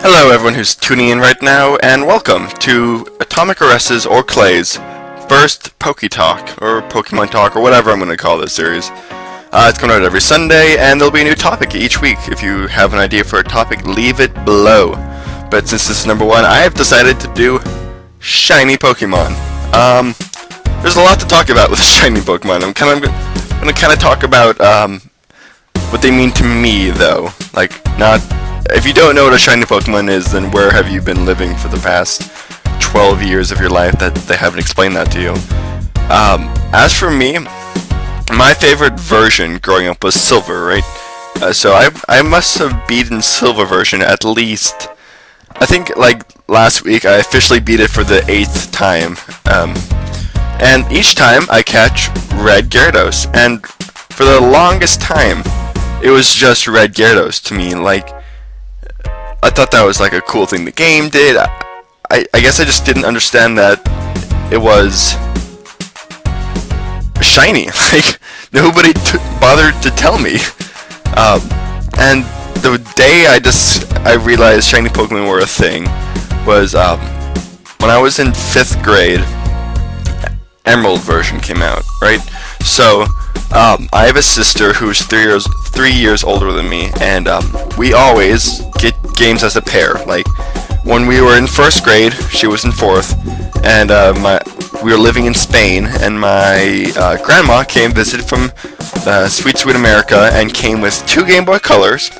Hello everyone who's tuning in right now, and welcome to Atomic Arrests or Clay's first PokeTalk, or Pokemon Talk, or whatever I'm going to call this series. It's coming out every Sunday, and there'll be a new topic each week. If you have an idea for a topic, leave it below. But since this is number one, I have decided to do shiny Pokemon. There's a lot to talk about with shiny Pokemon. I'm going to talk about what they mean to me, though. If you don't know what a shiny Pokemon is, then where have you been living for the past 12 years of your life that they haven't explained that to you? As for me, my favorite version growing up was Silver, right? So I must have beaten Silver version at least, I think last week I officially beat it for the 8th time. And each time I catch Red Gyarados, and for the longest time it was just Red Gyarados to me. I thought that was a cool thing the game did. I guess I just didn't understand that it was shiny. Nobody bothered to tell me. And the day I realized shiny Pokemon were a thing was when I was in 5th grade. Emerald version came out, right? So I have a sister who's 3 years older than me, and we always get games as a pair. When we were in 1st grade, she was in 4th, and we were living in Spain, and my grandma came visited from sweet America and came with 2 Game Boy Colors,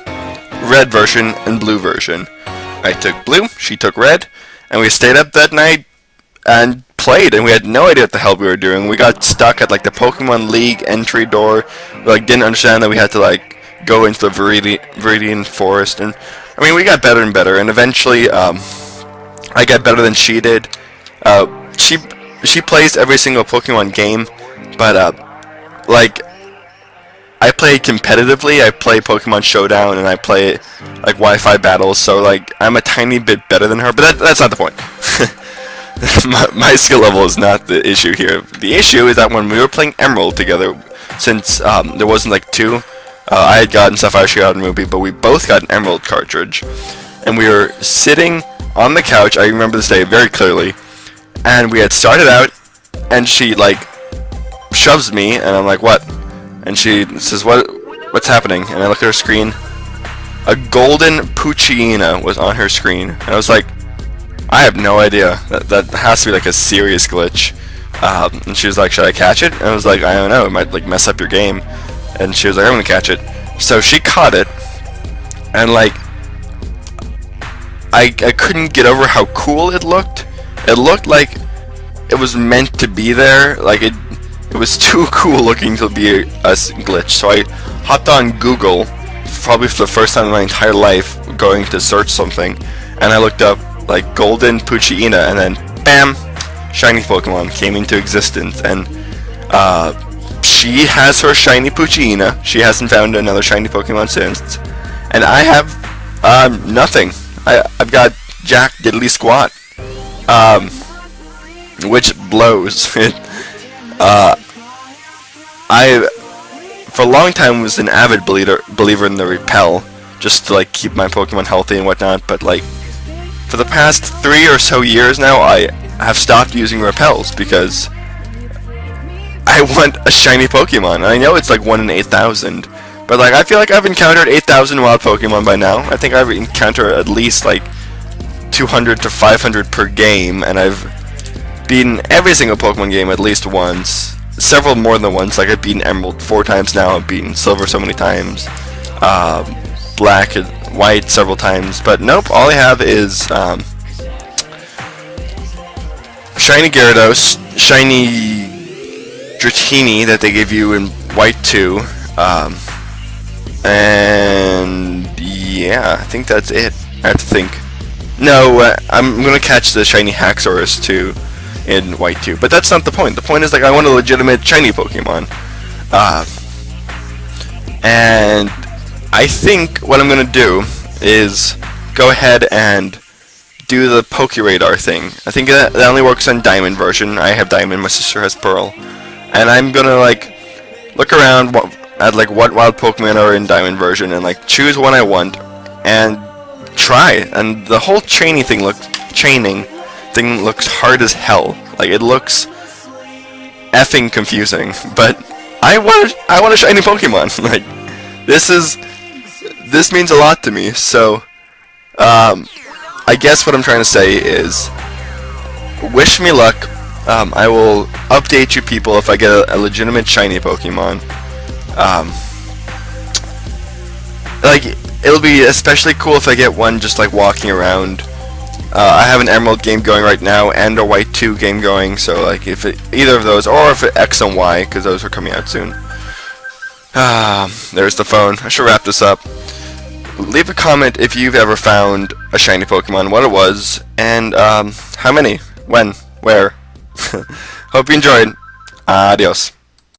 red version and blue version. I took blue, she took red, and we stayed up that night and played, and we had no idea what the hell we were doing. We got stuck at the Pokemon League entry door. We didn't understand that we had to go into the Viridian Forest, and we got better and better, and eventually I got better than she did. She plays every single Pokemon game, but I play competitively. I play Pokemon Showdown, and I play Wi-Fi battles, so I'm a tiny bit better than her, but that's not the point. my skill level is not the issue here. The issue is that when we were playing Emerald together, since there wasn't 2, I had gotten Sapphire, she got a Ruby, but we both got an Emerald cartridge, and we were sitting on the couch. I remember this day very clearly, and we had started out, and she shoves me, and I'm like, what? And she says, what's happening? And I look at her screen. A golden Poochyena was on her screen, and I was like, I have no idea. That has to be a serious glitch. And she was like, should I catch it? And I was like, I don't know, it might mess up your game. And she was like, I'm gonna catch it. So she caught it, and I couldn't get over how cool it looked. It looked like it was meant to be there. It was too cool looking to be a glitch. So I hopped on Google, probably for the first time in my entire life, going to search something, and I looked up golden Poochyena, and then bam, shiny Pokemon came into existence, and she has her shiny Poochyena. She hasn't found another shiny Pokemon since, and I have nothing. I've got Jack Diddley Squat, which blows. I for a long time was an avid believer in the repel, just to keep my Pokemon healthy and whatnot, but for the past 3 or so years now, I have stopped using repels because I want a shiny Pokemon. And I know it's 1 in 8,000, but I feel I've encountered 8,000 wild Pokemon by now. I think I've encountered at least 200 to 500 per game, and I've beaten every single Pokemon game at least once. Several more than once. I've beaten Emerald 4 times now. I've beaten Silver so many times. Black and White several times, but nope, all I have is shiny Gyarados, shiny Dratini that they give you in White 2, and yeah, I think that's it. I have to think. No, I'm gonna catch the shiny Haxorus too in White 2, but that's not the point. The point is I want a legitimate shiny Pokemon, and I think what I'm going to do is go ahead and do the PokeRadar thing. I think that only works on Diamond version. I have Diamond, my sister has Pearl. And I'm going to look around at what wild Pokemon are in Diamond version and choose one I want and try. And the whole chaining thing looks hard as hell. Like, it looks effing confusing. But I want a shiny Pokemon. Like, this means a lot to me. So I guess what I'm trying to say is, wish me luck. I will update you people if I get a legitimate shiny Pokemon. Like, it'll be especially cool if I get one just like walking around. I have an Emerald game going right now and a White 2 game going, so like if either of those, or if it X and Y, because those are coming out soon. There's the phone. I should wrap this up. Leave a comment if you've ever found a shiny Pokemon, what it was, and how many, when, where. Hope you enjoyed. Adios.